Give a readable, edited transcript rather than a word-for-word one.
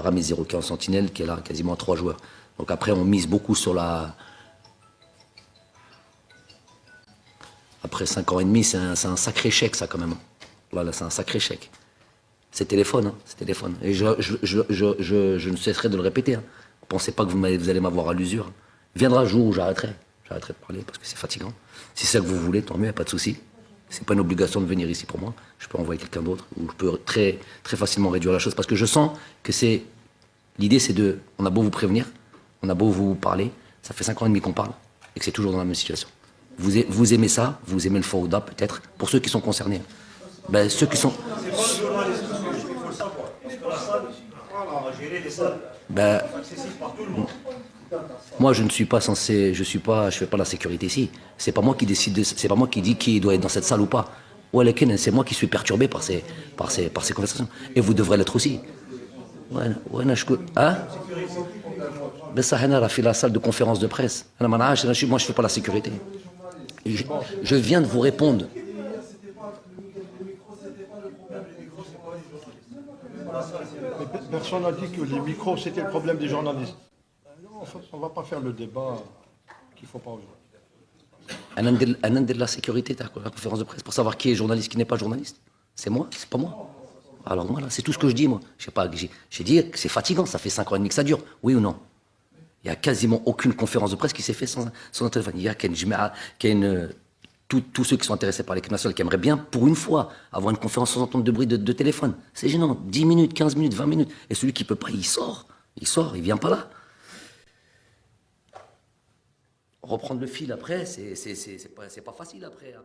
Rami 0 qui est en sentinelle, qui est là quasiment à 3 joueurs. Donc après, on mise beaucoup sur la... Après 5 ans et demi, c'est un sacré chèque, ça, quand même. Là, c'est un sacré chèque. C'est téléphone, hein, c'est téléphone. Et je ne cesserai de le répéter. Hein. Pensez pas que vous allez m'avoir à l'usure. Viendra un jour où j'arrêterai. J'arrêterai de parler parce que c'est fatigant. Si c'est ça que vous voulez, tant mieux, y a pas de souci. C'est pas une obligation de venir ici pour moi. Je peux envoyer quelqu'un d'autre ou je peux très, très facilement réduire la chose parce que je sens que c'est... L'idée, c'est de... On a beau vous prévenir, on a beau vous parler, ça fait 5 ans et demi qu'on parle et que c'est toujours dans la même situation. Vous aimez ça, vous aimez le Fawda peut-être, pour ceux qui sont concernés. Ben, ceux qui sont... Ben, moi, je ne suis pas censé, je fais pas la sécurité ici. C'est pas moi qui décide, c'est pas moi qui dis qui doit être dans cette salle ou pas. C'est moi qui suis perturbé par ces conversations. Et vous devrez l'être aussi. Hein? Ben ça, a fait la salle de conférence de presse. Moi, je fais pas la sécurité. Je viens de vous répondre. Personne n'a dit que les micros, c'était le problème des journalistes. Non, en fait, on ne va pas faire le débat qu'il ne faut pas aujourd'hui. Un de la sécurité, la conférence de presse, pour savoir qui est journaliste, qui n'est pas journaliste. C'est moi, c'est pas moi. Alors voilà, c'est tout ce que je dis, moi. Je sais pas, j'ai dit que c'est fatigant, ça fait 5 ans et demi que ça dure. Oui ou non? Il n'y a quasiment aucune conférence de presse qui s'est faite sans un téléphone. Il y a tous ceux qui sont intéressés par l'équipe nationale qui aimeraient bien, pour une fois, avoir une conférence sans entendre de bruit de téléphone. C'est gênant. 10 minutes, 15 minutes, 20 minutes. Et celui qui ne peut pas, il sort. Il vient pas là. Reprendre le fil après, c'est pas facile après.